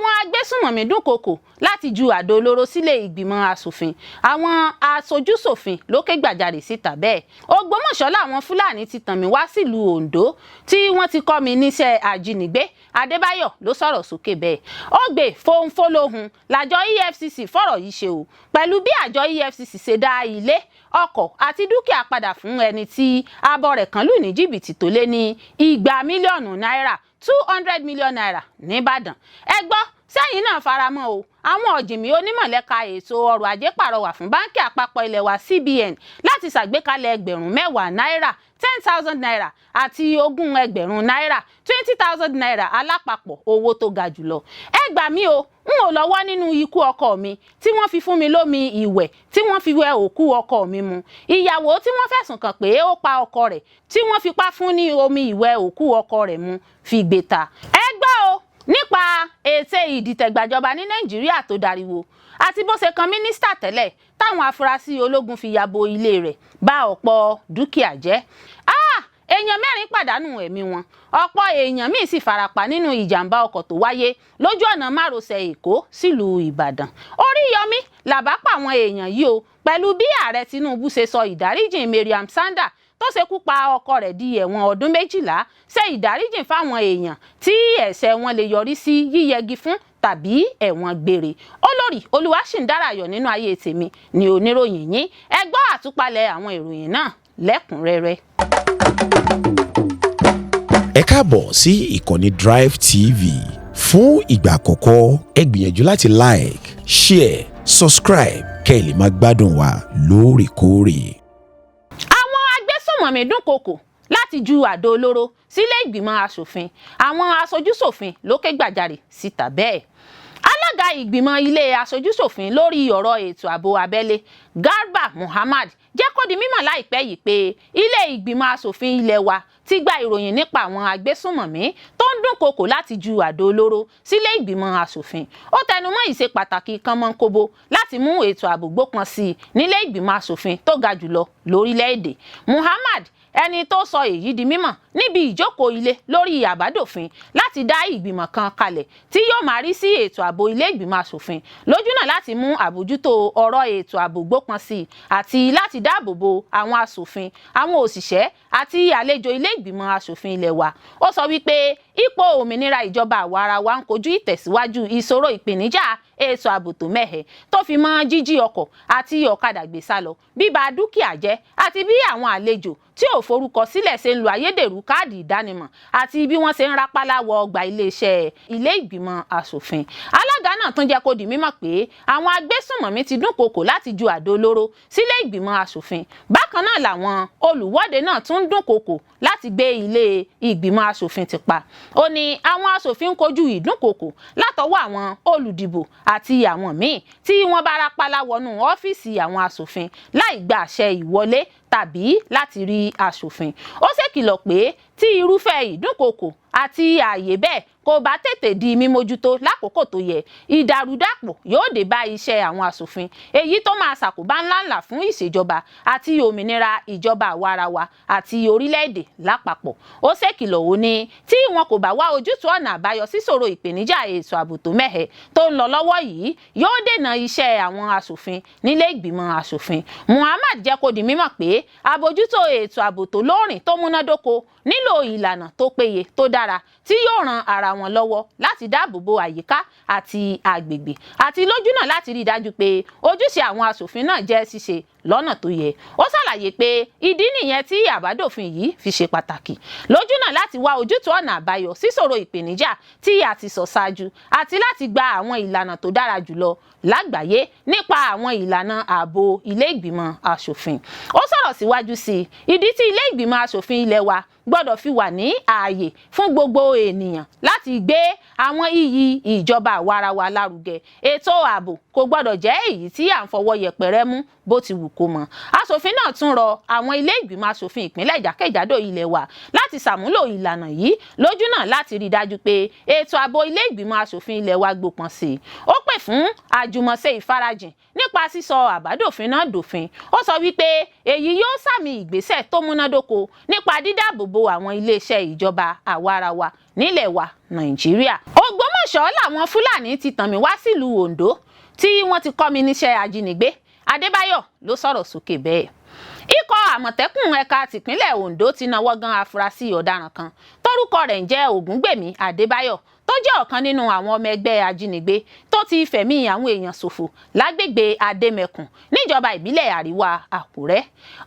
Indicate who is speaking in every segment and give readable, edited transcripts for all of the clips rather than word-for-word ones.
Speaker 1: àwọn agbésùnmọ̀mí dúnkokò láti ju àdó olóró sílé ìgbìmọ̀ asòfin. Àwọn aṣojúṣòfin ló ké gbàjarè síta bẹ́ẹ̀. Ògbómọ̀ṣọ́ làwọn Fúlàní ti tàn mí wá sílùú Oǹdó tí wọ́n ti kọ́ mi níṣẹ́ àjínigbé. Adébáyọ̀ ló sọ̀rọ̀ sókè bẹ́ẹ̀. Ó gbé fónfó lóhùn làjọ EFCC fọ̀rọ̀ yìí ṣe o pẹ̀lú bí àjọ EFCC ṣe dá ilé, ọkọ̀ àti dúkìá padà fún ẹni tí abọ́ rẹ̀ kan lù ní jìbìtì tó lé ní 200 mílíọ̀nù náírà 200 million naira nìbàdàn. Ẹ gbọ́ sẹ́yìn náà faramọ́ o. Àwọn ọ̀jìnmí onímọ̀lẹ́ka ètò ọrọ̀ ajé pàrọwà fún báńkì àpapọ̀ ilẹ̀ wa CBN láti ṣàgbékalẹ̀ ẹgbẹ̀rún mẹ́wàá náírà 10,000 naira àti 20 ẹgbẹ̀rún náírà 20,000 naira alápapọ̀ owó tó ga jùlọ. Ẹ gbà mí o, n ò lọ́wọ́ nínú ikú ọkọ mi tí wọ́n fi fún mi lómi ìwẹ̀ tí wọ́n fi wẹ òkú ọkọ mi mu. Ìyàwó tí wọ́n fẹ̀sùn kàn pé ó pa ọkọ rẹ̀ tí wọ́n fipá fún ní omi ìwẹ̀ òkú ọkọ rẹ̀ mu fi gbé ta. Ẹ gbọ́ o nípa ète ìdìtẹ̀gbàjọba ní Nàìjíríà tó dariwo àti bó ṣe kan mínísítà tẹ́lẹ̀ táwọn afurasí ológun fi yabo ilé rẹ̀ bá ọ̀pọ̀ dúkìá jẹ́. Èèyàn 4 pàdánù ẹ̀mí wọn, ọ̀pọ̀ èèyàn míì sì farapa nínú ìjàmbá ọkọ̀ tó wáyé lójú ọ̀nà márosẹ̀ Èkó sílùú Ìbàdàn. Oríyọmí làbá pa àwọn èèyàn yìí o pẹ̀lú bí ààrẹ Tinubu ṣe sọ ìdáríjìn Mariam Sanda tó ṣekú pa ọkọ rẹ̀ di ẹ̀wọ̀n ọdún 12 ṣe ìdáríjìn fáwọn èèyàn tí ẹ̀ṣẹ̀ wọn lè yọrí sí yíyẹgi fún tàbí ẹ̀wọ̀n gbére. Olórí Olúwaṣìndárayọ̀ nínú ayé tèmi ni oníròyìn yín. Ẹ gbọ́ àtúpalẹ̀ àwọn ìròyìn náà lẹ́kùnrẹ́rẹ́.
Speaker 2: Ẹ káàbọ̀ sí ìkànnì Drive TV. Fún ìgbà àkọ́kọ́ ẹ gbìyànjú láti like, share, subscribe kẹ́ ẹ lè máa gbádùn wa lóòrèkóòrè.
Speaker 1: Àwọn agbésùnmọ̀mí dúnkokò láti ju àdó olóró sílé ìgbìmọ̀ asòfin. Àwọn aṣojúṣòfin ló ké gbàjarè síta bẹ́ẹ̀. Alága ìgbìmọ̀ ilé aṣojúṣòfin lórí ọ̀rọ̀ ètò ààbò abẹ́lé Garba Muhammad jẹ́ kó di mímọ̀ láìpẹ́ yìí pé ilé ìgbìmọ̀ asòfin ilé wa ti gba ìròyìn nípa àwọn agbésùnmọ̀mí tó ń dúnkokò láti ju àdó olóró sílé ìgbìmọ̀ asòfin. Ó tẹnumọ́ ìṣe pàtàkì kánmọ́nkóbó láti mú ètò ààbò gbópọn sí i nílé ìgbìmọ̀ asòfin tó ga jùlọ lórílẹ̀-èdè. Muhammad ẹni tó sọ èyí di mímọ̀ níbi ìjókòó ilé lórí àbádòfin láti dá ìgbìmọ̀ kan kalẹ̀ tí yóò máa rí sí ètò ààbò ilé ìgbìmọ̀ asòfin lójúnà láti mú àbójútó ọ̀rọ̀ ètò ààbò gbópọn sí i àti láti dáàbò bo àwọn asòfin, àwọn òṣìṣẹ́ àti àlejò ilé ìgbìmọ̀ asòfin ilé wa. Ó sọ wípé ipò òmìnira ìjọba àwarawa ń kojú ìtẹ̀síwájú ìṣòro ìpèníjà ètò ààbò tó mẹ́hẹ̀ tó fi mọ́ jíjí ọkọ̀ àti ọ̀kadà gbé sálọ, bíba dúkìá jẹ́ àti bí àwọn àlejò tí ò forúkọ sílẹ̀ ṣe ń lo ayédèrú káàdì ìdánimọ̀ àti bí wọ́n ṣe ń rápálá wọ ọgbà iléeṣẹ́ ilé ìgbìmọ̀ asòfin. Alága náà tún jẹ́ kó di mímọ̀ pé àwọn agbésùnmọ̀mí ti dúnkokò láti ju àdó olóró sílé ìgbìmọ̀ asòfin. Bákan náà làwọn olùwọ́de náà tún ń dúnkokò láti gbé ilé ìgbìmọ̀ asòfin ti pa. Ó ní àwọn asòfin ń kojú ìdúnkokò látọwọ́ àwọn olùdìbò àti àwọn míì tí wọ́n bá rápálá wọnú ọ́fíìsì àwọn asòfin láì gba àṣẹ ìwọlé tàbí láti rí asòfin. Ó ṣèkìlọ̀ pé tí irúfẹ́ ìdúnkokò àti ààyè bẹ́ẹ̀ kò bá tètè di mímójútó lákòókò tó yẹ, ìdàrúdàpọ̀ yóò dé bá iṣẹ́ àwọn asòfin, èyí tó máa ṣàkóbá ńláńlá fún ìṣèjọba àti òmìnira ìjọba àwarawa àti orílẹ̀-èdè lápapọ̀. Ó ṣèkìlọ̀ ó ní tí wọn kò bá wá ojútùú ọ̀nà àbáyọ síṣòro ìpèníjà ètò ààbò tó mẹ́hẹ̀ tó ń lọ lọ́wọ́ yìí yóò dènà iṣẹ́ àwọn asòfin nílé ìgbìmọ̀ asòfin. Muhammad jẹ́ kó di mímọ̀ pé àbójútó ètò ààbò tó lóòrìn tó múnádóko nílò ìlànà tó péye tó dára tí yóò ran ara wọn lọ́wọ́ láti dáàbò bo àyíká àti agbègbè àti lójúnà láti rí i dájú pé ojúṣe àwọn asòfin náà jẹ́ ṣíṣe lọ́nà tó yẹ. Ó ṣàlàyé pé ìdí nìyẹn tí àbádòfin yìí fi ṣe pàtàkì lójúnà láti wá ojútùú ọ̀nà àbáyọ síṣòro ìpèníjà tí a ti sọ ṣáájú àti láti gba àwọn ìlànà tó dára jùlọ lágbàáyé nípa àwọn ìlànà ààbò ilé ìgbìmọ̀ asòfin. Ó sọ̀rọ̀ síwájú sí ìdí tí ilé ìgbìmọ̀ asòfin ilé wa gbọ́dọ̀ fi wà ní ààyè fún gbogbo ènìyàn láti gbé àwọn iyì ìjọba àwarawa lárugẹ. Ètò ààbò kò gbọ́dọ̀ jẹ́ èyí tí à ń fọwọ́ yẹpẹrẹ mú bó ti wù kó mọ. Aṣòfin náà tún rọ àwọn ilé ìgbìmọ̀ aṣòfin ìpínlẹ̀ jákèjádò ilẹ̀ wa láti ṣàmúlò ìlànà yìí lójúnà láti rí dájú pé ètò ààbò ilé ìgbìmọ̀ aṣòfin ilẹ̀ wa gbópọn sí i. Ó pè fún àjùmọ̀ṣe ìfarajìn nípa sísọ àbádòfin náà dòfin. Ó sọ wípé èyí yóò sàmì ìgbésẹ̀ tó múnádóko nípa dídáàbòbò bo àwọn iléeṣẹ́ ìjọba àwarawa nílẹ̀ wa Nàìjíríà. Ògbómọ̀ṣọ́ làwọn Fúlàní ti tàn mí wá sílùú Oǹdó tí wọ́n ti kọ́ mi níṣẹ́ ajínigbé. Adébáyọ̀ ló sọ̀rọ̀ sókè bẹ́ẹ̀. Ikọ̀ Àmọ̀tẹ́kùn ẹ̀ka tìpínlẹ̀ Oǹdó ti nawọ́ gan afurasí ọ̀daràn kan tórúkọ rẹ̀ ń jẹ́ Ògúngbèmí Adébáyọ̀ tó jẹ́ ọ̀kan nínú àwọn ọmọ ẹgbẹ́ ajínigbé tó ti fẹ̀mí àwọn èèyàn ṣòfò lágbègbè Adémẹkùn níjọba ìbílẹ̀ Àríwá Àkúrẹ́.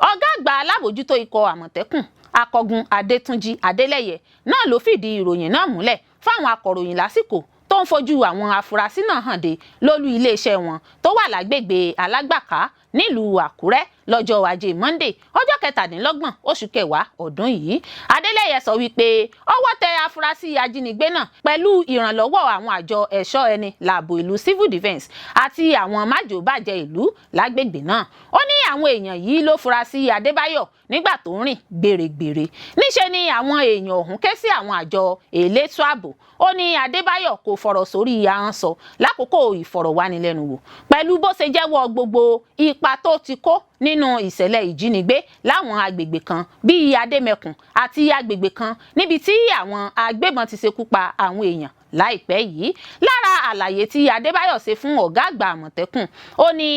Speaker 1: Ọ̀gá àgbà alábòójútó ikọ̀ Àmọ̀tẹ́kùn Akọgun Adétúnjí Adélẹ́yẹ náà ló fìdí ìròyìn náà múlẹ̀ fáwọn akọ̀ròyìn lásìkò tó ń fojú àwọn afurasí náà hàn dé lólú iléeṣẹ́ wọn tó wà lágbègbè Alágbàká nílùú Àkúrẹ́ lọ́jọ́ Ajé Monday ọjọ́ 27 oṣù kẹwàá ọdún yìí. Adélẹ́yẹ sọ wípé ọwọ́ tẹ afurasí ajínigbé náà pẹ̀lú ìrànlọ́wọ́ àwọn àjọ ẹ̀ṣọ́ ẹni láàbò ìlú civil defence àti àwọn májòbàjẹ́ ìlú lágbègbè náà. Ó ní àwọn èèyàn yìí ló fura sí Adébáyọ̀ nígbà tó ń rìn gbèrègbèrè. Níṣe ni àwọn èèyàn ọ̀hún ké sí àwọn àjọ elétò ààbò. Ó ní Adébáyọ̀ kò fọ̀rọ̀ sórí ahọ́n sọ lákòókò ìfọ̀rọ̀wánilẹ́nuwò pẹ̀lú bó ṣe jẹ́wọ́ gbogbo ipa tó ti kó nínú ìṣẹ̀lẹ̀ ìjínigbé láwọn agbègbè kan bíi Adémẹkùn àti agbègbè kan níbi tí àwọn agbébọn ti ṣekú pa àwọn èèyàn láìpẹ́ yìí. Lára àlàyé tí Adébáyọ̀ ṣe fún ọ̀gá àgbà Àmọ̀tẹ́kùn, ó ní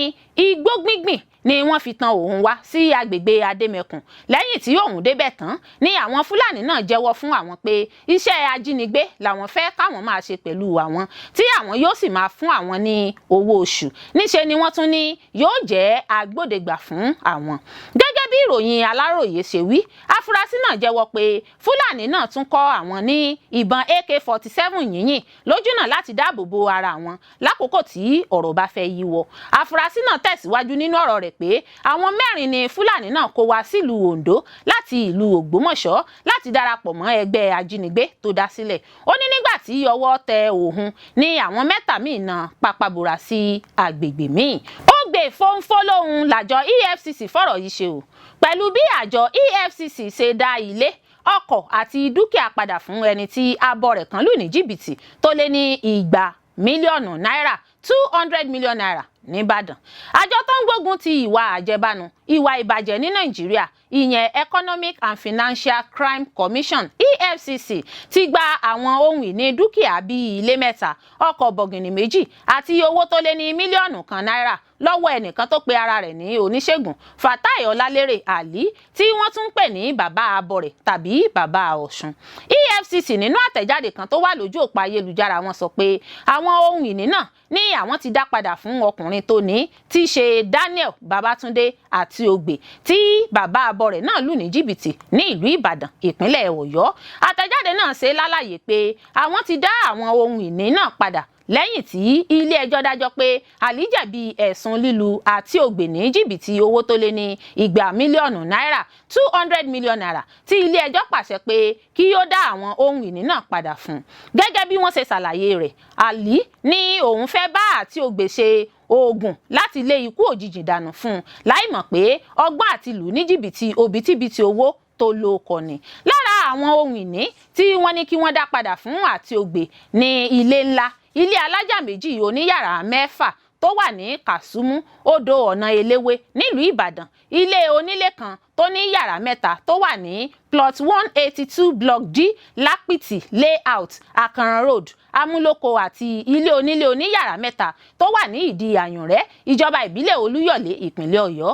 Speaker 1: igbó gbíngbìn ni wọ́n fi tan òun wá sí agbègbè Adémẹkùn. Lẹ́yìn tí òun débẹ̀ tán ni àwọn Fúlàní náà jẹ́wọ́ fún àwọn pé iṣẹ́ ajínigbé làwọn fẹ́ káwọn máa ṣe pẹ̀lú àwọn tí àwọn yóò sì máa fún àwọn ní owó oṣù. Níṣe ni wọ́n tún ní yóò jẹ́ agbódegbà fún àwọn. Gẹ́gẹ́ bí ìròyìn Aláròyé ṣe wí, afurasí náà jẹ́wọ́ pé Fúlàní náà tún kọ́ àwọn ní ìbọn AK-47 yìnyín lójúnà láti dáàbò bo ara wọn lákòókò tí ọ̀rọ̀ bá fẹ́ yíwọ́. Afurasí náà tẹ̀síwájú nínú ọ̀rọ̀ rẹ̀ pé àwọn 4 ni Fúlàní náà kó wá sílùú Oǹdó láti ìlú Ògbómọ̀ṣọ́ láti darapọ̀ mọ́ ẹgbẹ́ ajínigbé tó dá sílẹ̀. Ó ní nígbà tí ọwọ́ tẹ òun ní àwọn 3 míì náà papabùrà sí agbègbè míì. Ó gbé fónfó lóhùn làjọ EFCC fọ̀rọ̀ yìí ṣe o pẹ̀lú bí àjọ EFCC ṣe dá ilé ọkọ̀ àti dúkìá padà fún ẹni tí abọ́ rẹ̀ kan lù ní jìbìtì tó lé ní 200 mílíọ̀nù náírà 200 million naira nìbàdàn. Àjọ tó ń gbógun ti ìwà àjẹbánu ìwà ìbàjẹ́ ní Nàìjíríà ìyẹn Economic and Financial Crime Commission EFCC ti gba àwọn ohun ìní dúkìá bíi ilé 3, ọkọ̀ bọ̀gìnì 2 àti owó tó lé ní mílíọ̀nù kan náírà lọ́wọ́ ẹnìkan tó pe ara rẹ̀ ní oníṣègùn Fatai Ọlálérè Ali tí wọ́n tún ń pè ní bàbá abọrẹ̀ tàbí bàbá Ọ̀ṣun. EFCC nínú àtẹ̀jáde kan tó wà lójú òpó ayélujára wọn sọ pé àwọn ohun ìní náà ní àwọn ti dá padà fún ọkùnrin tó ní tí í ṣe Daniel Babatunde àti Ogbe tí bàbá abọrẹ̀ náà lù ní jìbìtì ní ìlú Ìbàdàn ìpínlẹ̀ Ọ̀yọ́. Àtẹ̀jáde náà ṣe lálàyé pé àwọn ti dá àwọn ohun ìní náà padà lẹ́yìn tí ilé-ẹjọ́ dájọ́ pé Ali jẹ̀bi ẹ̀sùn lílu àti Ogbe ní jìbìtì owó tó lé ní 200 mílíọ̀nù náírà 200 million naira tí ilé-ẹjọ́ pàṣẹ pé kí ó dá àwọn ohun ìní náà padà fún. Gẹ́gẹ́ bí wọ́n ṣe ṣàlàyé rẹ̀, Ali ní òun fẹ́ bá àti Ogbe ṣe oògùn láti lé ikú òjijì dànù fún un láì mọ̀ pé ọgbọ́n àti lù ní jìbìtì òbítíbitì owó tó lóko ni. Lára àwọn ohun ìní tí wọ́n ní kí wọ́n dá padà fún àti Ogbe ní ilé ńlá ilé alájà 2 oníyàrá 6 tó wà ní Kàsúmú odò ọ̀nà eléwé nílùú Ìbàdàn, ilé onílé kan tó ní yàrá 3 tó wà ní plot 182 block D Lápìtì layout Akànràn road Amúlòkó àti ilé onílé oníyàrá 3 tó wà ní Ìdí Àyànrẹ́ ìjọba ìbílẹ̀ Olúyọ̀lé ìpínlẹ̀ Ọ̀yọ́.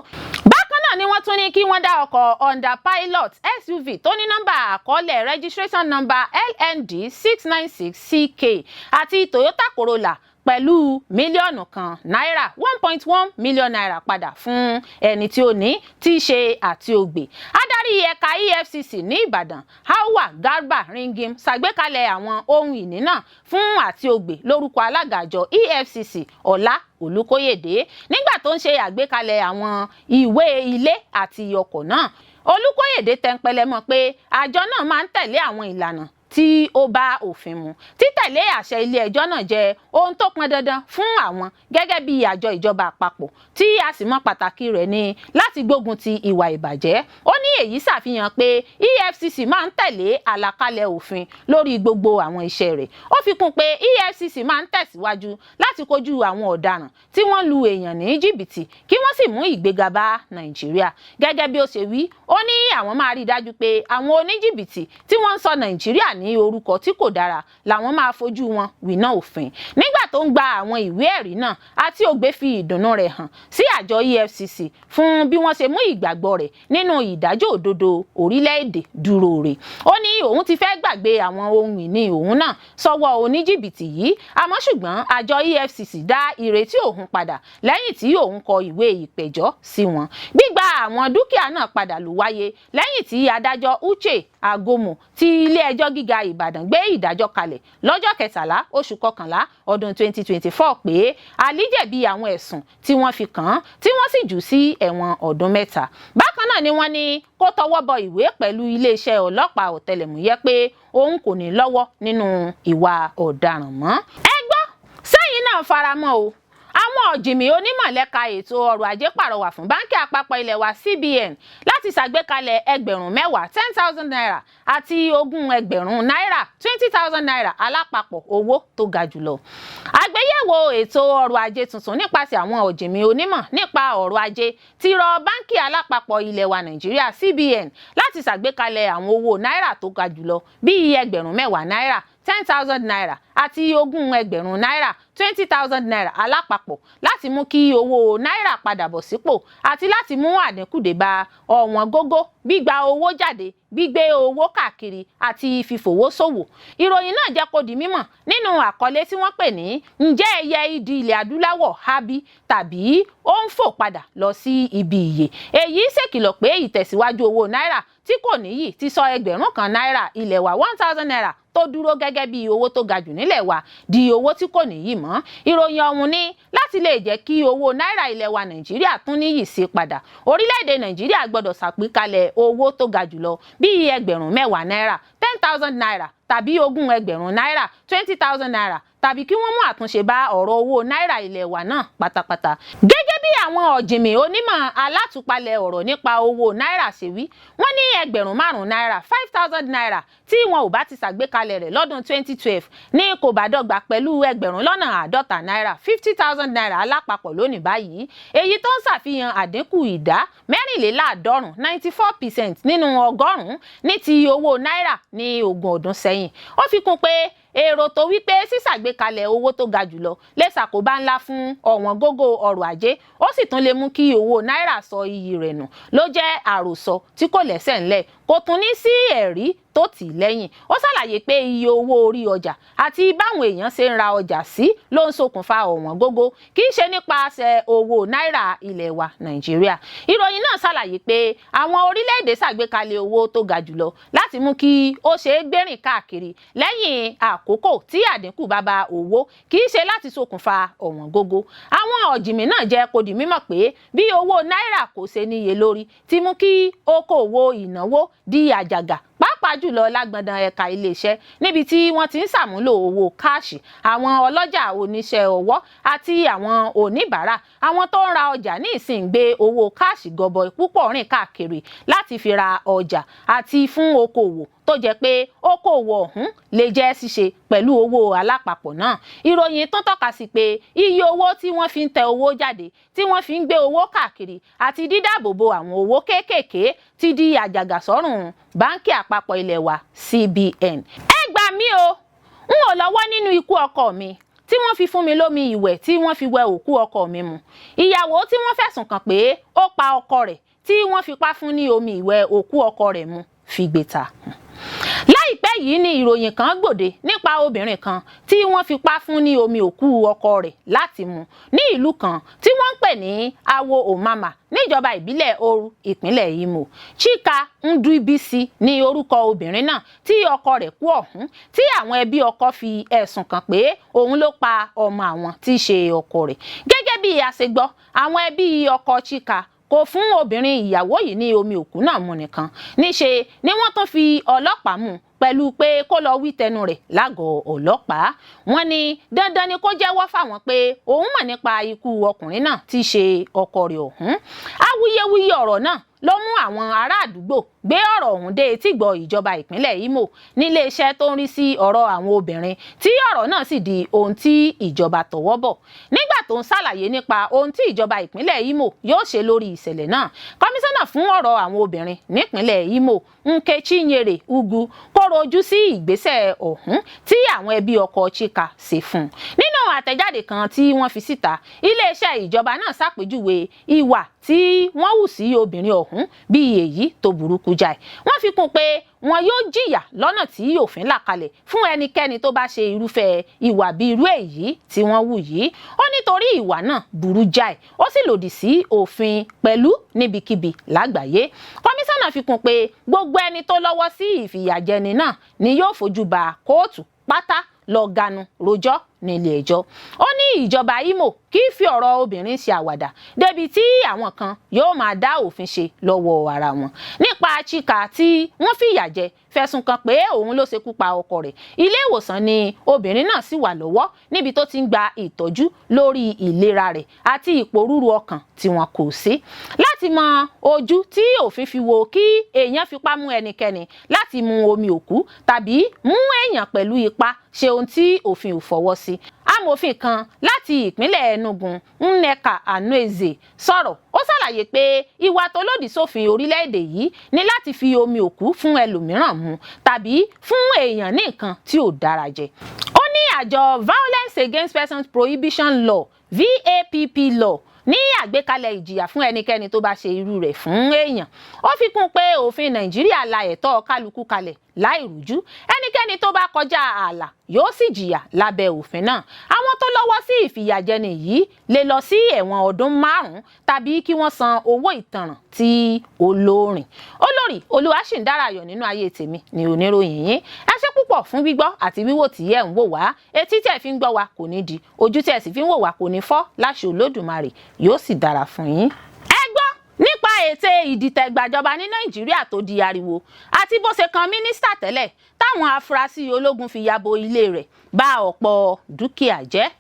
Speaker 1: Ni wọ́n tún ní kí wọ́n dá ọkọ̀ Honda Pilot SUV tó ní nọ́mbà àkọọ́lẹ̀ registration number LND 696CK àti Toyota Corolla pẹ̀lú mílíọ̀nù kan náírà 1.1 million naira padà fún ẹni tí ó ní tí í ṣe àti Ogbe. Adarí ẹ̀ka EFCC ní Ìbàdàn Hawa Garba Ringim ṣàgbékalẹ̀ àwọn ohun ìní náà fún àti Ogbe lórúkọ alága àjọ EFCC Ọlá Olúkóyèdé nígbà tó ń ṣe àgbékalẹ̀ àwọn ìwé ilé àti ọkọ̀ náà. Olúkóyèdé tẹnpẹlẹ mọ́ pé àjọ náà máa ń tẹ̀lé àwọn ìlànà tí ó bá òfin mu. Títẹ̀lé àṣẹ ilé ẹjọ́ náà jẹ́ ohun tó pọn dandan fún àwọn gẹ́gẹ́ bí àjọ ìjọba àpapọ̀ tí a sì mọ pàtàkì rẹ̀ ní láti gbógun ti ìwà ìbàjẹ́. Ó ní èyí ṣàfihàn pé EFCC máa ń tẹ̀lé àlàkalẹ̀ òfin lórí gbogbo àwọn iṣẹ́ rẹ̀. Ó fi kún pé EFCC máa ń tẹ̀síwájú láti kojú àwọn ọ̀daràn tí wọ́n lu èèyàn ní jìbìtì kí wọ́n sì mú ìgbéga bá Nàìjíríà. Gẹ́gẹ́ bí ó ṣe wí, ó ní àwọn máa rí i dájú pé àwọn oníjìbìtì tí wọ́n ń sọ Nàìjíríà ní orúkọ tí kò dára làwọn máa fojú wọn wìnà òfin. Nígbà tó ń gba àwọn ìwé ẹ̀rí náà, Àtíògbé fi ìdùnnú rẹ̀ hàn sí àjọ EFCC fún bí wọ́n ṣe mú ìgbàgbọ́ rẹ̀ nínú ìdájọ́ òdodo orílẹ̀-èdè dúró rè. Ó ní òun ti fẹ́ gbàgbé àwọn ohun ìní òun náà sọ́wọ́ oníjìbìtì yìí, àmọ́ ṣùgbọ́n àjọ EFCC dá ìrètí òun padà lẹ́yìn tí òun kọ ìwé ìpẹ̀jọ́ sí wọn. Gbígba àwọn dúkìá náà padà ló wáyé lẹ́yìn tí adájọ́ Uche Agomo ti ilé-ẹjọ́ gíga Ìbàdàn gbé ìdájọ́ kalẹ̀ lọ́jọ́ 13 oṣù kọkànlá ọdún 2024 pé Ali jẹ̀bi àwọn ẹ̀sùn tí wọ́n fi kàn án tí wọ́n sì jù sí ẹ̀wọ̀n ọdún 3. Bákan náà ni wọ́n ní kó tọwọ́ bọ ìwé pẹ̀lú iléeṣẹ́ ọlọ́pàá ọ̀tẹlẹ̀múyẹ́ pé òun kò ní lọ́wọ́ nínú ìwà ọ̀daràn mọ́. Ẹ gbọ́, sẹ́yìn náà faramọ́ o. Àwọn ọ̀jìnmí onímọ̀lẹ́ka ètò ọrọ̀ ajé pàrọwà fún báńkì àpapọ̀ ilẹ̀ wa CBN láti ṣàgbékalẹ̀ ẹgbẹ̀rún 10,000 10,000 naira àti ogún ẹgbẹ̀rún náírà 20,000 naira alápapọ̀ owó tó ga jùlọ. Àgbéyẹ̀wò ètò ọrọ̀ ajé tuntun nípasẹ̀ àwọn ọ̀jìnmí onímọ̀ nípa ọrọ̀ ajé ti rọ báńkì alápapọ̀ ilẹ̀ wa Nàìjíríà CBN láti ṣàgbékalẹ̀ àwọn owó náírà tó ga jùlọ bíi ẹgbẹ̀rún 10 náírà 10,000 naira àti ogún ẹgbẹ̀rún náírà 20,000 naira alápapọ̀ láti mú kí owó náírà padà bọ̀ sípò àti láti mú àdínkù dé bá ọ̀wọ́n gógó, gbígba owó jáde, gbígbé owó káàkiri àti fífowó ṣòwò. Ìròyìn náà jẹ́ kó di mímọ̀ nínú àkọlé tí wọ́n pè ní ǹjẹ́ ẹyẹ idì ilẹ̀ adúláwọ̀ hábí tàbí ó ń fò padà lọ sí ibi ìyè. Èyí ṣèkìlọ̀ pé ìtẹ̀síwájú owó náírà tí kò níyì ti sọ ẹgbẹ̀rún kan náírà ilẹ̀ wa 1,000 naira tó dúró gẹ́gẹ́ bí owó tó ga jù nílẹ̀ wa di owó tí kò níyì mọ́. Ìròyìn ọ̀hún ní láti lè jẹ́ kí owó náírà ilẹ̀ wa Nàìjíríà tún níyì sí padà, orílẹ̀-èdè Nàìjíríà gbọ́dọ̀ ṣàgbékalẹ̀ owó tó ga jùlọ bíi ẹgbẹ̀rún 10 náírà 10,000 naira tàbí ogún ẹgbẹ̀rún náírà 20,000 naira tàbí kí wọ́n mú àtúnṣe bá ọ̀rọ̀ owó náírà ilẹ̀ wa náà pátápátá. Gẹ́gẹ́ bí àwọn ọ̀jìnmí onímọ̀ alátùpalẹ̀ ọ̀rọ̀ nípa owó náírà ṣe wí, wọ́n ní ẹgbẹ̀rún 5 náírà 5,000 naira tí wọn ò bá ti ṣàgbékalẹ̀ rẹ̀ lọ́dún 2012 ní kò bá dọ́gba pẹ̀lú ẹgbẹ̀rún lọ́nà 50 náírà 50,000 naira alápapọ̀ lónìí báyìí, èyí tó ń ṣàfihàn àdínkù ìdá 24% 94% nínú ọgọ́rùn-ún ní ti owó náírà ní ogún ọdún sẹ́yìn. Ó fi kún pé èrò tó wípé sísàgbékalẹ̀ owó tó ga jùlọ lè ṣàkóbá ńlá fún ọ̀wọ́n gógó ọrọ̀ ajé, ó sì tún lè mú kí owó náírà sọ iyì rẹ̀ nù, ló jẹ́ àròsọ tí kò lẹ́sẹ̀ ńlẹ̀, kò tún ní sí ẹ̀rí tó tì lẹ́yìn. Ó ṣàlàyé pé iye owó orí ọjà àti báwọn èèyàn ṣe ń ra ọjà sí ló ń ṣokùnfà ọ̀wọ́n gógó, kì í ṣe nípasẹ̀ owó náírà ilẹ̀ wa Nàìjíríà. Ìròyìn náà ṣàlàyé pé àwọn orílẹ̀-èdè ṣàgbékalẹ̀ owó tó ga jùlọ láti mú kí ó ṣe é gbérìn káàkiri lẹ́yìn àkókò tí àdínkù bá bá owó, kì í ṣe láti ṣokùnfà ọ̀wọ́n gógó. Àwọn ọ̀jìnmí náà jẹ́ kó di mímọ̀ pé bí owó náírà kò ṣe níye lórí ti mú kí okòwò ìnáwó di àjàgà, pàápàá jùlọ lágbọ̀ndàn ẹ̀ka iléeṣẹ́ níbi tí wọ́n ti ń ṣàmúlò owó káàṣì, àwọn ọlọ́jà oníṣẹ́ ọwọ́ àti àwọn oníbàárà. Àwọn tó ń ra ọjà ní ìsìn gbé owó káàṣì gọbọi púpọ̀ rìn káàkiri láti fi ra ọjà àti fún okòwò tó jẹ́ pé okòwò ọ̀hún lè jẹ́ ṣíṣe pẹ̀lú owó alápapọ̀ náà. Ìròyìn tó tọ́ka sí pé iye owó tí wọ́n fi ń tẹ owó jáde, tí wọ́n fi ń gbé owó káàkiri àti dídáàbòbò àwọn owó kéékèèké ti di àjàgà sọ́rùn báńkì àpapọ̀ ilẹ̀ wa CBN. Ẹ gbà mí o, n ò lọ́wọ́ nínú ikú ọkọ mi tí wọ́n fi fún mi lómi ìwẹ̀ tí wọ́n fi wẹ òkú ọkọ mi mu. Ìyàwó tí wọ́n fẹ̀sùn kàn pé ó pa ọkọ rẹ̀ tí wọ́n fipá fún ní omi ìwẹ̀ òkú ọkọ rẹ̀ mu fi gbé ta. Láìpẹ́ yìí ni ìròyìn kan gbòde nípa obìnrin kan tí wọ́n fipá fún ní omi òkú ọkọ rẹ̀ láti mu ní ìlú kan tí wọ́n ń pè ní Awo Omama níjọba ìbílẹ̀ Oru ìpínlẹ̀ Imo. Chika Nduibisi ní orúkọ obìnrin náà tí ọkọ rẹ̀ kú ọ̀hún, tí àwọn ẹbí ọkọ fi ẹ̀sùn kàn pé òun ló pa ọmọ àwọn tí í ṣe ọkọ rẹ̀. Gẹ́gẹ́ bí a ṣe gbọ́, àwọn ẹbí ọkọ Chika kò fún obìnrin ìyàwó yìí ní omi òkú náà mu nìkan, níṣe ni wọ́n tún fi ọlọ́pàá mú pẹ̀lú pé kó lọ wí tẹnu rẹ̀ lágọ̀ọ́ ọlọ́pàá. Wọ́n ní dandan ni kó jẹ́wọ́ fáwọn pé òun mọ̀ nípa ikú ọkùnrin náà tí í ṣe ọkọ rẹ̀ ọ̀hún. Awuyewuye ọ̀rọ̀ náà ló mú àwọn ará àdúgbò gbé ọ̀rọ̀ ọ̀hún dé etígbọ̀ ìjọba ìpínlẹ̀ Imo níléeṣẹ́ tó ń rí sí ọ̀rọ̀ àwọn obìnrin tí ọ̀rọ̀ náà sì di ohun tí ìjọba tọwọ́ bọ̀. Nígbà tó ń ṣàlàyé nípa ohun tí ìjọba ìpínlẹ̀ Imo yóò ṣe lórí ìṣẹ̀lẹ̀ náà, kọmíṣánná fún ọ̀rọ̀ àwọn obìnrin nípínlẹ̀ Imo Nkechi Nyere Ugwu kóró ojú sí ìgbésẹ̀ ọ̀hún tí àwọn ẹbí ọkọ Chika ṣe fún un. Nínú àtẹ̀jáde kan tí wọ́n fi síta, iléeṣẹ́ ìjọba náà ṣàpèjúwe ìwà tí wọ́n hù sí obìnrin ọ̀hún bí èyí tó burúkú jáì. Wọ́n fi kún pé wọn yóò jìyà lọ́nà tí òfin là kalẹ̀ fún ẹnikẹ́ni tó bá ṣe irúfẹ́ ìwà bí irú èyí tí wọ́n hù yìí. Ó nítorí ìwà náà burú jáì, ó sì lòdì sí òfin pẹ̀lú níbikíbi lágbàáyé. Kọmíṣánná fi kún pé gbogbo ẹni tó lọ́wọ́ sí ìfìyàjẹni náà ni yóò fojú ba kóòtù pátá lọ ganu rojọ́ nílé ẹjọ́. Ó ní ìjọba Imo kì í fi ọ̀rọ̀ obìnrin ṣe àwàdà débi tí àwọn kan yóò máa dá òfin ṣe lọ́wọ́ ara wọn. Nípa Chika tí wọ́n fìyà jẹ fẹ̀sùn kàn pé òun ló ṣekú pa ọkọ rẹ̀, ilé ìwòsàn ni obìnrin náà sì wà lọ́wọ́ níbi tó ti ń gba ìtọ́jú lórí ìlera rẹ̀ àti ìpòrúru ọkàn tí wọn kò sí. Láti mọ ojú tí òfin fi wo kí èèyàn fipá mú ẹnikẹ́ni láti mu omi òkú tàbí mú èèyàn pẹ̀lú ipá ṣe ohun tí òfin ò fọwọ́ sí, amòfin kan láti ìpínlẹ̀ Enugu Nneka Anoeze sọ̀rọ̀. Ó ṣàlàyé pé ìwà tó lòdì sófin orílẹ̀-èdè yìí ni láti fi omi òkú fún ẹlòmíràn mu tàbí fún èèyàn ní nǹkan tí ò dára jẹ. Ó ní àjọ Violence Against Persons Prohibition Law VAPP law ní àgbékalẹ̀ ìjìyà fún ẹnikẹ́ni tó bá ṣe irú rẹ̀ fún èèyàn. Ó fi kún pé òfin Nàìjíríà la ẹ̀tọ́ kálukú kalẹ̀ láì rújú. Ẹnikẹ́ni tó bá kọjá ààlà yóò sì jìyà lábẹ́ òfin náà. Àwọn tó lọ́wọ́ sí ìfìyàjẹni yìí lè lọ sí ẹ̀wọ̀n ọdún 5 tàbí kí wọ́n san owó ìtanràn tí olórin. Olórí Olúwaṣìndárayọ̀ nínú ayé tèmi ni oníròyìn yín. Ẹ ṣé púpọ̀ fún gbígbọ́ àti wíwò tí ẹ ń wò wá. Etí tẹ́ fi ń gbọ́ wa kò ní di, ojú tẹ́ sì fi ń wò wá kò ní fọ́ láṣẹ Olódùmarè, yóò sì dára fún yín. Ẹ gbọ́ nípa ète ìdìtẹ̀gbàjọba ní Nàìjíríà tó di ariwo àti bó ṣe kan mínísítà tẹ́lẹ̀ táwọn afurasí ológun fi yabo ilé rẹ̀ bà ọ̀pọ̀ dúkìá jẹ́.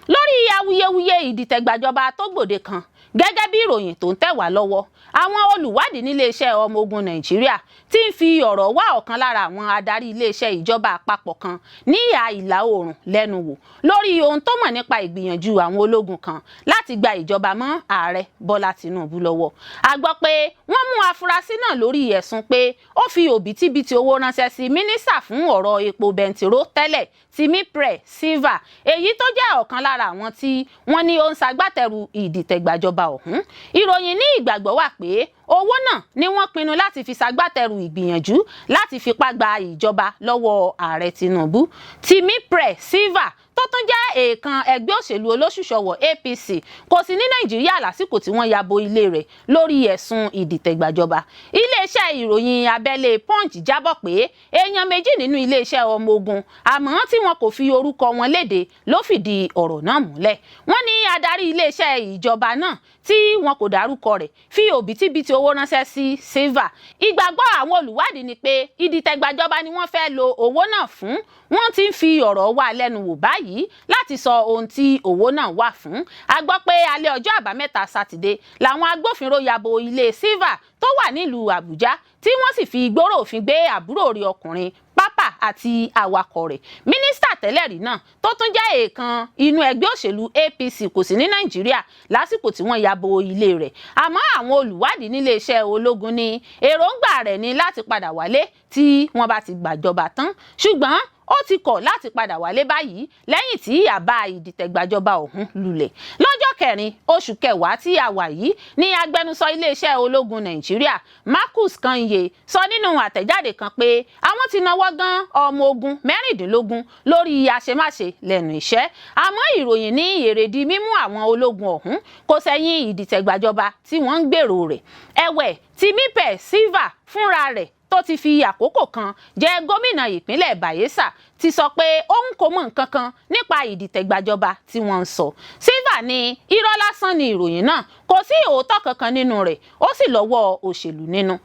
Speaker 1: Lórí awuyewuye ìdìtẹ̀gbàjọba tó gbòde kan, gẹ́gẹ́ bí ìròyìn tó ń tẹ̀ wá lọ́wọ́, àwọn olùwádìí níléeṣẹ́ ọmọ ogun Nàìjíríà ti ń fi ọ̀rọ̀ wá ọ̀kan lára àwọn adarí iléeṣẹ́ ìjọba àpapọ̀ kan ní ìhà ìlà oòrùn lẹ́nu wò lórí ohun tó mọ̀ nípa ìgbìyànjú àwọn ológun kan láti gba ìjọba mọ́ ààrẹ Bọ́lá Tinubu lọ́wọ́. A gbọ́ pé wọ́n mú afurasí náà lórí ẹ̀sùn pé ó fi òbítíbitì owó ránṣẹ́ sí mínísítà fún ọ̀rọ̀ epo bẹntiró tẹ́lẹ̀ Timipre Silva, èyí tó jẹ́ ọ̀kan lára àwọn tí wọ́n ní ó ń ṣagbátẹrù ìdìtẹ̀gbàjọba ọ̀hún. Ìròyìn ní ìgbàgbọ́ wà pé owó náà ni wọ́n pinnu láti fi ṣagbátẹrù ìgbìyànjú láti fipá gba ìjọba lọ́wọ́ ààrẹ Tinubu. Timipre Silva tó tún jẹ́ èèkàn ẹgbẹ́ òṣèlú olóṣùṣọwọ̀ APC kò sí ní Nàìjíríà lásìkò tí wọ́n yabo ilé rẹ̀ lórí ẹ̀sùn ìdìtẹ̀gbàjọba. Iléeṣẹ́ ìròyìn abẹ́lé Punch jábọ̀ pé èèyàn 2 nínú iléeṣẹ́ ọmọ ogun àmọ́ tí wọn kò fi orúkọ wọn léde ló fìdí ọ̀rọ̀ náà múlẹ̀. Wọ́n ní adarí iléeṣẹ́ ìjọba náà tí wọn kò dárúkọ rẹ̀ fi òbítíbitì owó ránṣẹ́ sí Silva. Ìgbàgbọ́ àwọn olùwádìí ni pé ìdìtẹ̀gbàjọba ni wọ́n fẹ́ lo owó náà fún. Wọ́n ti ń fi ọ̀rọ̀ wá lẹ́nu wò báyìí láti sọ ohun tí owó náà wà fún. A gbọ́ pé alẹ́ ọjọ́ àbámẹ́ta Sátidé làwọn agbófinró yabo ilé Silva tó wà nílùú Àbújá tí wọ́n sì fi ìgbóró òfin gbé àbúrò rẹ̀ ọkùnrin Pápá àti awakọ̀ rẹ̀. Mínísítà tẹ́lẹ̀ rí náà tó tún jẹ́ èèkàn inú ẹgbẹ́ òṣèlú APC kò sí ní Nàìjíríà lásìkò tí wọ́n yabo ilé rẹ̀. Àmọ́ àwọn olùwádìí níléeṣẹ́ ológun ní èròǹgbà rẹ̀ ní láti padà wálé tí wọ́n bá ti gbàjọba tán. Ṣùgbọ́n ó ti kọ̀ láti padà wálé báyìí lẹ́yìn tí àbá ìdìtẹ̀gbàjọba ọ̀hún lulẹ̀. Lọ́jọ́ 4 oṣù kẹwàá tí a wà yìí ni agbẹnusọ iléeṣẹ́ ológun Nàìjíríà Marcus Kanye sọ nínú àtẹ̀jáde kan pé àwọn ti nawọ́ gan ọmọ ogun 16 lórí àṣemáṣe lẹ́nu iṣẹ́. Àmọ́ ìròyìn ní èrèdí mímú àwọn ológun ọ̀hún kò sẹ́yìn ìdìtẹ̀gbàjọba tí wọ́n ń gbèrò rẹ̀. Ẹ̀wẹ̀, Timipre Silva fúnra rẹ̀ tó ti fi àkókò kan jẹ́ gómìnà ìpínlẹ̀ Bayelsa ti sọ pé òun kò mọ̀ nǹkan kan nípa ìdìtẹ̀gbàjọba tí wọ́n ń sọ. Silva ní irọ́ lásán ni ìròyìn náà, kò sí òótọ́ kankan nínú rẹ̀ ó sì lọ́wọ́ òṣèlú nínú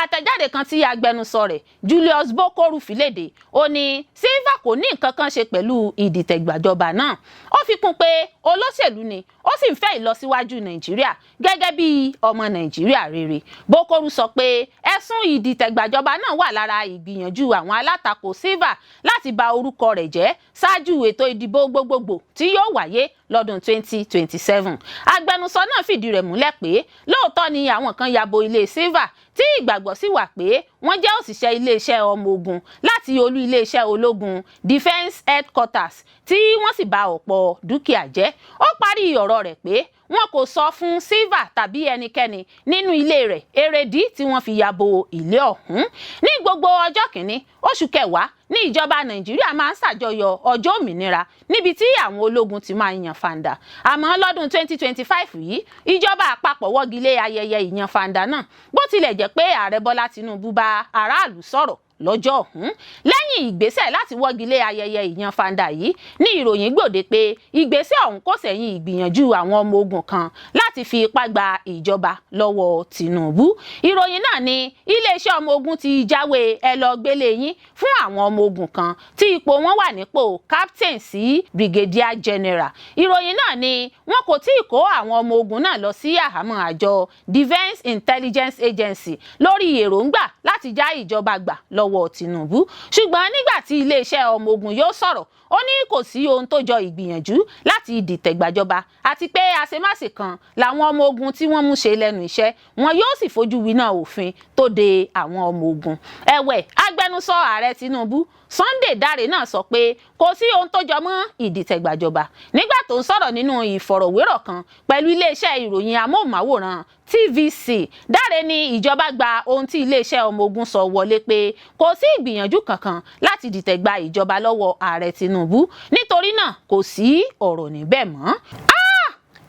Speaker 1: àtẹ̀jáde kan tí agbẹnusọ rẹ̀ Julius Bokoru fi léde ó ní Silva kò ní nǹkan kan ṣe pẹ̀lú ìdìtẹ̀gbàjọba náà ó fi kún pé olóṣèlú ni ó sì ń fẹ́ ìlọsíwájú Nàìjíríà gẹ́gẹ́ bí ọmọ Nàìjíríà rere. Bokoru sọ pé ẹ̀sùn ìdìtẹ̀gbàjọba náà wà lára ìgbìyànjú àwọn alátakò Silva láti ba orúkọ rẹ̀ jẹ́ ṣáájú ètò ìdìbò gbogbogbò tí yóò wáyé lọ́dún 2027. Agbẹnusọ náà fìdí rẹ̀ múlẹ̀ pé lóòótọ́ ni àwọn kan yabo ilé Silva tí ìgbàgbọ́ sì wà pé wọ́n jẹ́ òṣìṣẹ́ iléeṣẹ́ ọmọ ogun láti olú iléeṣẹ́ ológun Defence Headquarters tí wọ́n sì bà ọ̀pọ̀ dúkìá jẹ́. Ó parí ọ̀rọ̀ rẹ̀ pé wọn kò sọ fún Silva tàbí ẹnikẹ́ni nínú ilé rẹ̀ èrèdí tí wọ́n fi yabo ilé ọ̀hún. Ní gbogbo ọjọ́ kìíní oṣù kẹwàá ní ìjọba Nàìjíríà máa ń ṣàjọyọ̀ ọjọ́ òmìnira níbi tí àwọn ológun ti máa ń yan fanda. Àmọ́ lọ́dún 2025 yìí ìjọba àpapọ̀ wọ́gi lé ayẹyẹ ìyan fanda náà bó tilẹ̀ jẹ́ pé ààrẹ Bọ́lá Tinubu bá aráàlú sọ̀rọ̀ lọ́jọ́ ọ̀hún. Lẹ́yìn ìgbésẹ̀ láti wọ́gi lé ayẹyẹ ìyan fanda yìí ní ìròyìn gbòde pé ìgbésẹ̀ ọ̀hún kò sẹ̀yìn ìgbìyànjú àwọn ọmọ ogun kan láti fi ipá gba ìjọba lọ́wọ́ Tinubu. Ìròyìn náà ní iléeṣẹ́ ọmọ ogun ti jáwé ẹ lọ gbélé yín fún àwọn ọmọ ogun kan tí ipò wọn wà nípò captain sí brigadier general. Ìròyìn náà ní wọn kò tí ì kó àwọn ọmọ ogun náà lọ sí àhámọ́ àjọ Defence Intelligence Agency lórí èròǹgbà láti já ìjọba gbà lọ́wọ́ Tinubu. Ṣùgbọ́n nígbà tí iléeṣẹ́ ọmọ ogun yóò sọ̀rọ̀ ó ní kò sí ohun tó jọ ìgbìyànjú láti dìtẹ̀gbàjọba àti pé àṣemáṣe kan làwọn ọmọ ogun tí wọ́n mú ṣe lẹ́nu iṣẹ́ wọn yóò sì fojú winá òfin tó de àwọn ọmọ ogun. Ẹ̀wẹ̀ agbẹnusọ ààrẹ Tinubu Sunday Dare náà sọ pé kò sí ohun tó jọ mọ́ ìdìtẹ̀gbàjọba nígbà tó ń sọ̀rọ̀ nínú ìfọ̀rọ̀wérọ̀ kan pẹ̀lú iléeṣẹ́ ìròyìn amóhùnmáwòrán TVC. Dare ní ìjọba gba ohun tí iléeṣẹ́ ọmọ ogun sọ wọlé pé kò sí ìgbìyànjú kankan láti dìtẹ̀gbà ìjọba lọ́wọ́ ààrẹ Tinubu nítorí náà kò sí ọ̀rọ̀ níbẹ̀ mọ́.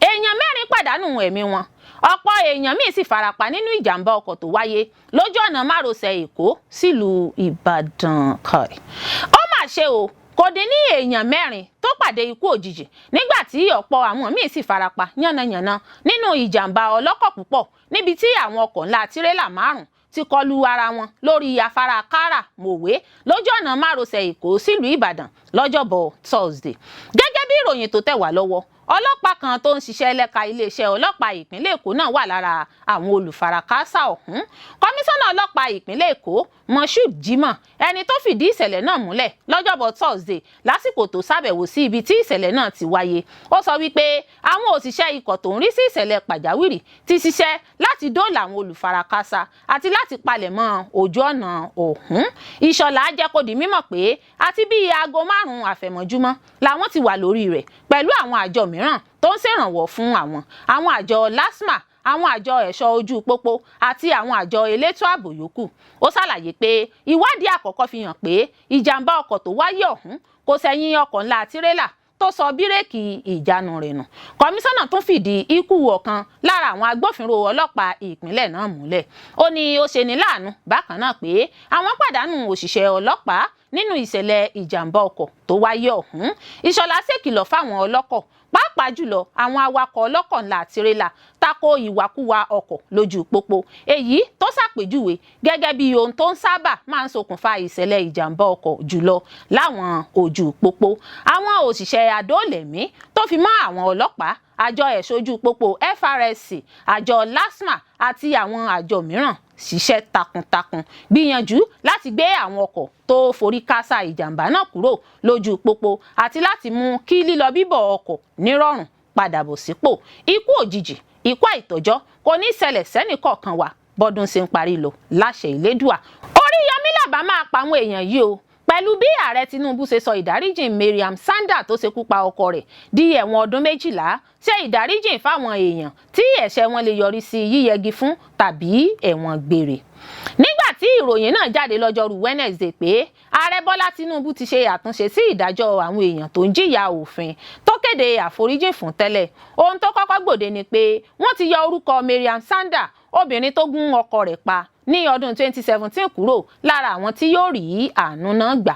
Speaker 1: Èèyàn 4 pàdánù ẹ̀mí wọn ọ̀pọ̀ èèyàn míì sì farapa nínú ìjàmbá ọkọ̀ tó wáyé lójú ọ̀nà márosẹ̀ Èkó sílùú Ìbàdàn. Ó mà ṣe o kò dín ní èèyàn 4 tó pàdé ikú òjijì nígbà tí ọ̀pọ̀ àwọn míì sì farapa yánnayànna nínú ìjàmbá ọlọ́kọ̀ púpọ̀ níbi tí àwọn ọkọ̀ ńlá tirẹ́là 5 ti kọlu ara wọn lórí afárá Kára Mòwe lójú ọ̀nà márosẹ̀ Èkó sílùú Ìbàdàn lọ́jọ́bọ̀ Thursday. Gẹ́gẹ́ bí ìròyìn tó tẹ̀ wá lọ́wọ́ ọlọ́pàá kan tó ń ṣiṣẹ́ lẹ́ka iléeṣẹ́ ọlọ́pàá ìpínlẹ̀ Èkó náà wà lára àwọn olùfarakásá ọ̀hún. Kọmíṣánná ọlọ́pàá ìpínlẹ̀ Èkó Moshood Jimoh ẹni tó fìdí ìṣẹ̀lẹ̀ náà múlẹ̀ lọ́jọ́bọ̀ Thursday lásìkò tó ṣàbẹ̀wò sí ibi tí ìṣẹ̀lẹ̀ náà ti wáyé. Ó sọ wípé àwọn òṣìṣẹ́ ikọ̀ tó ń rí sí ìṣẹ̀lẹ̀ pàjáwìrì ti ṣiṣẹ́ láti dóòlà àwọn olùfarakásá àti láti palẹ̀mọ́ ojú ọ̀nà ọ̀hún. Ìṣọ̀lá jẹ́ kó di mímọ̀ pé àti bíi aago 5 àfẹ̀mọ́júmọ́ làwọn ti wà lórí rẹ̀ pẹ̀lú àwọn àjọ mìíràn tó ń ṣèrànwọ́ fún àwọn àjọ LASTMA àwọn àjọ ẹ̀ṣọ́ ojú pópó àti àwọn àjọ elétò ààbò yòókù. Ó ṣàlàyé pé ìwádìí àkọ́kọ́ fi hàn pé ìjàmbá ọkọ̀ tó wáyé ọ̀hún kò ṣẹ̀yìn ọkọ̀ ńlá tirẹ́là tó sọ bírèkì ìjánu rẹ̀ nù. Kọmíṣánná tún fìdí ikú ọ̀kan lára àwọn agbófinró ọlọ́pàá ìpínlẹ̀ náà múlẹ̀. Ó ní ó ṣe ní láàánú bákan náà pé àwọn pàdánù òṣìṣẹ́ ọlọ́pàá nínú ìṣẹ̀lẹ̀ ìjàmbá ọkọ̀ tó wáyé ọ̀hún. Ìṣọ̀lá ṣèkìlọ̀ fáwọn ọlọ́kọ̀ pàápàá jùlọ àwọn awakọ̀ ọlọ́kọ̀ ńlá tirẹ́là tako ìwàkuwà ọkọ̀ lójú pópó èyí tó ṣàpèjúwe gẹ́gẹ́ bí ohun tó ń sábà máa ń ṣokùnfà ìṣẹ̀lẹ̀ ìjàmbá ọkọ̀ jùlọ láwọn ojú pópó. Àwọn òṣìṣẹ́ adóòlẹ̀mí tó fi mọ́ àwọn ọlọ́pàá àjọ ẹ̀ṣọ́ ojú pópó FRSC àjọ LASTMA àti àwọn àjọ mìíràn ṣiṣẹ́ takuntakun gbìyànjú láti gbé àwọn ọkọ̀ tó forí kásá ìjàmbá náà kúrò lójú pópó àti láti mú kí lílọ bíbọ̀ ọkọ̀ nírọ̀rùn padà bọ̀ sípò. Ikú òjijì ikú àìtọ́jọ́ kò ní ṣẹlẹ̀ sẹ́nì kọ̀ọ̀kan wa bọ́dún ṣe ń parí lọ láṣẹ Ìlédùà. Oríyọmí làbá máa pa àwọn èèyàn yìí o pẹ̀lú bí ààrẹ Tinubu ṣe sọ ìdáríjìn Mariam Sanda tó ṣekú pa ọkọ rẹ̀ di ẹ̀wọ̀n ọdún 12 ṣe ìdáríjìn fáwọn èèyàn tí ẹ̀ṣẹ̀ wọn lè yọrí sí yíyẹgi fún tàbí ẹ̀wọ̀n gbére. Nígbà tí ìròyìn náà jáde lọ́jọ́rú Wednesday pé ààrẹ Bọ́lá Tinubu ti ṣe àtúnṣe sí ìdájọ́ àwọn èèyàn tó ń jìyà òfin tó kéde àforíjìn fún tẹ́lẹ̀ ohun tó kọ́kọ́ gbòde ni pé wọ́n ti yọ orúkọ Mariam Sanda obìnrin tó gún ọkọ rẹ̀ pa ní ọdún 2017 kúrò lára àwọn tí yóò rí àánú náà gbà.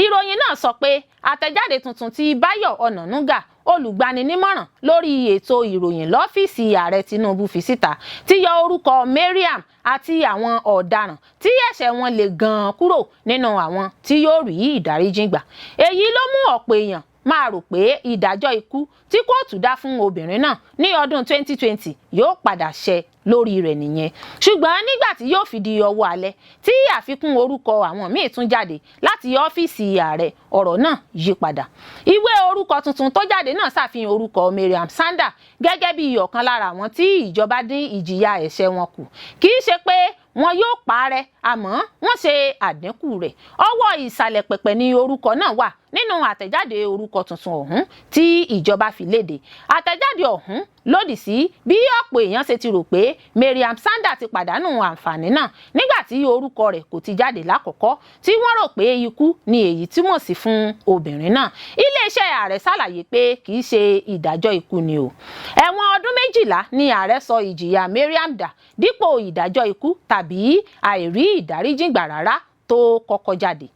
Speaker 1: Ìròyìn náà sọ pé àtẹ̀jáde tuntun tí Báyọ̀ Ọ̀nànúgà olùgbaninímọ̀ràn lórí ètò ìròyìn lọ́fíìsì ààrẹ Tinubu fi síta ti yọ orúkọ Mariam àti àwọn ọ̀daràn tí ẹ̀ṣẹ̀ wọn le gan-an kúrò nínú àwọn tí yóò rí ìdáríjì gbà. Èyí ló mú ọ̀pọ̀ èèyàn máa rò pé ìdájọ́ ikú tí kóòtù dá fún obìnrin náà ní ọdún 2020 yóò padà ṣẹ lórí rẹ̀ nìyẹn. Ṣùgbọ́n nígbà tí yóò fi di ọwọ́ alẹ́ tí àfikún orúkọ àwọn míì tún jáde láti ọ́fíìsì ààrẹ, ọ̀rọ̀ náà yí padà. Ìwé orúkọ tuntun tó jáde náà ṣàfihàn orúkọ Mariam Sanda gẹ́gẹ́ bí ọ̀kan lára àwọn tí ìjọba dín ìjìyà ẹ̀ṣẹ̀ wọn kù. Kì í ṣe pé wọn yóò parẹ́, àmọ́ wọ́n ṣe àdínkù rẹ̀. Ọwọ́ ìsàlẹ̀ pẹ̀pẹ̀ ni orúkọ náà wà nínú àtẹ̀jáde orúkọ tuntun ọ̀hún tí ìjọba fi léde. Àtẹ̀jáde ọ̀hún lòdì sí bí ọ̀pọ̀ èèyàn ṣe ti rò pé Mariam Sanda ti pàdánù àǹfààní náà nígbà tí orúkọ rẹ̀ kò ti jáde lákọ̀ọ́kọ́, tí wọ́n rò pé ikú ni èyí túmọ̀ sí fún obìnrin náà. Iléeṣẹ́ ààrẹ ṣàlàyé pé kì í ṣe ìdájọ́ ikú ni o. Ẹ̀wọ̀n ọdún 12 ni ààrẹ sọ ìjìyà Mariam dà dípò ìdájọ́ ikú tàbí àìrí ìdáríjì gbà rárá tó kọ́kọ́ jáde.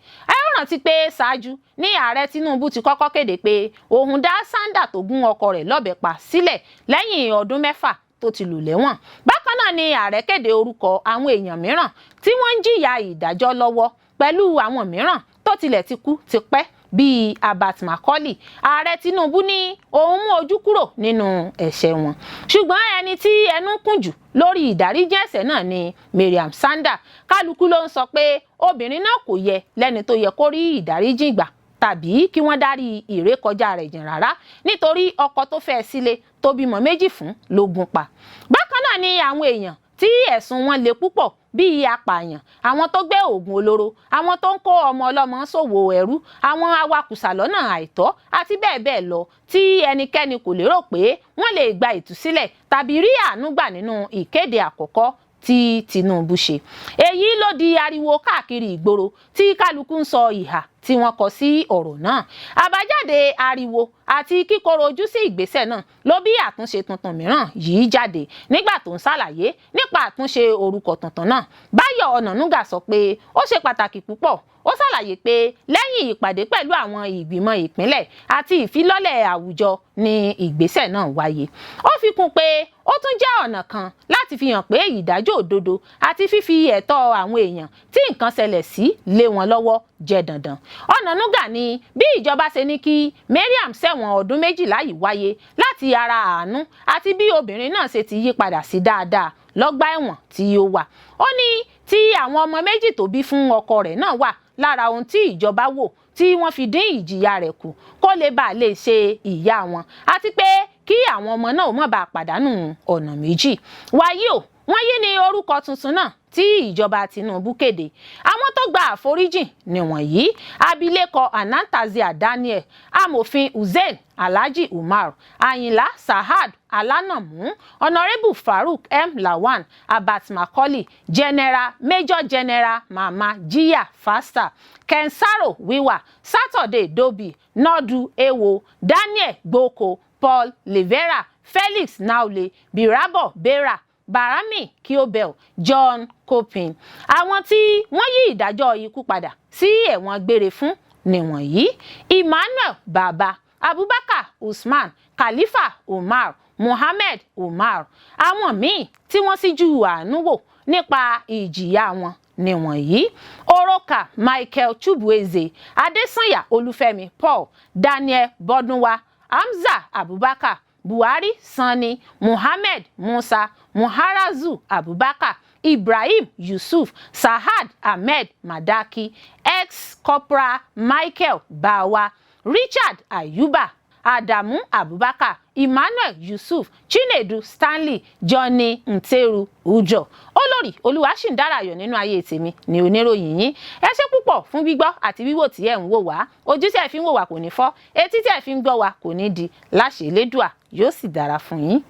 Speaker 1: Rántí pé ṣáájú ní ààrẹ Tinubu ti kọ́kọ́ kéde pé òun dá Sanda tó gún ọkọ rẹ̀ lọ́bẹ pa sílẹ̀ lẹ́yìn ọdún 6 tó ti lò lẹ́wọ̀n. Bákan náà ni ààrẹ kéde orúkọ àwọn èèyàn mìíràn tí wọ́n ń jìyà ìdájọ́ lọ́wọ́ pẹ̀lú àwọn mìíràn tó tilẹ̀ ti kú tipẹ́ bíi Abat Macaulay. Ààrẹ Tinubu ní òun mú ojú kúrò nínú ẹ̀ṣẹ̀ wọn. Ṣùgbọ́n ẹni tí ẹnu kùn jù lórí ìdáríjì ẹ̀ṣẹ̀ náà ni Mariam Sanda. Kálukú ló ń sọ pé obìnrin náà kò yẹ lẹ́ni tó yẹ kó rí ìdáríjì gbà tàbí kí wọ́n dárí ìrékọjá rẹ̀ jìn rárá nítorí ọkọ tó fẹ́ sílé tó bímọ 2 fún ló gún pa. Bákan náà ni àwọn èèyàn tí ẹ̀sùn wọn le púpọ̀ bíi apààyàn, àwọn tó gbé oògùn olóró, àwọn tó ń kó ọmọ ọlọ́mọ ṣòwò ẹrú, àwọn awakùsà lọ́nà àìtọ́ àti bẹ́ẹ̀ bẹ́ẹ̀ lọ tí ẹnikẹ́ni kò lérò pé wọ́n lè gba ìtúsílẹ̀ tàbí rí àánú gbà nínú ìkéde àkọ́kọ́ tí Tinubu ṣe. Èyí ló di ariwo káàkiri ìgboro tí kálukú ń sọ ìhà tí wọ́n kọ sí ọ̀rọ̀ náà. Àbájáde ariwo àti kíkorò ojú sí ìgbésẹ̀ náà ló bí àtúnṣe tuntun mìíràn yìí jáde. Nígbà tó ń ṣàlàyé nípa àtúnṣe orúkọ tuntun náà, Báyọ̀ Ọ̀nànúgà sọ pé ó ṣe pàtàkì púpọ̀. Ó ṣàlàyé pé lẹ́yìn ìpàdé pẹ̀lú àwọn ìgbìmọ̀ ìpínlẹ̀ àti ìfilọ́lẹ̀ àwùjọ ni ìgbésẹ̀ náà wáyé. Ó fi kún pé ó tún jẹ́ ọ̀nà kan láti fi hàn pé ìdájọ́ òdodo àti fífi ẹ̀tọ́ àwọn èèyàn tí nǹkan ṣẹlẹ̀ sí lé wọn lọ́wọ́ jẹ́ dandan. Ọ̀nànúgà ní bí ìjọba ṣe ní kí Mariam ṣẹ̀wọ̀n ọdún 12 yìí wáyé láti ara àánú àti bí obìnrin náà ṣe ti yí padà sí dáadáa lọ́gbà ẹ̀wọ̀n tí ó wà. Ó ní tí àwọn ọmọ 2 tó bí fún ọkọ rẹ̀ náà wà lára ohun tí ìjọba wò tí wọ́n fi dín ìjìyà rẹ̀ kù kó lè bàa lè ṣe ìyá wọn àti pé kí àwọn ọmọ náà má bàa pàdánù ọ̀nà méjì. Wàyí o, wọ́n yí ní orúkọ tuntun náà tí ìjọba Tinubu kéde. Àwọn tó gba àforíjì nìwọ̀nyí: abilékọ Anantazia Daniel, amòfin Hussein Alhaji Umar, Ayinla Sahad Alanamu, Honorable Farouk M. Lawan, Abat Macaulay, Major General Mama Jiya Fasta, Kensaro Wiwa, Saturday Dobi, Nodu Ewo, Daniel Gboko, Paul Levera, Felix Naule, Birabo Bera, Barami Kiobel, John Copin. Àwọn tí wọ́n yí ìdájọ́ ikú padà sí ẹ̀wọ̀n gbére fún nìwọ̀nyí: Emmanuel Baba, Abubakar Usman, Khalifa Umar, Mohammed Umar. Àwọn míì tí wọ́n síjú àánú wò nípa ìjìyà wọn nìwọ̀nyí: Oroka Michael Chubueze, Adesanya Olúfẹ́mi Paul, Daniel Bodunwa, Hamza Abubakar, Buhari Sani, Muhammed Musa, Muharazu Abubakar, Ibrahim Yusuf, Sahad Ahmed Madaki, ex-corporal Michael Bawa, Richard Ayuba, Adamu Abubakar, Emmanuel Yusuf, Chinedu Stanley, Johnny Nteru Ujo. Olórí Olúwaṣìndárayọ̀ nínú ayé tèmi ni oníròyìn yín. Ẹ ṣé púpọ̀ fún gbígbọ́ àti wíwò tí ẹ ń wò wá. Ojú tí ẹ fi ń wò wá kò ní fọ́, etí tí ẹ fi ń gbọ́ wá kò ní di. Láṣẹ Elédùà yóò sì dára fún yín.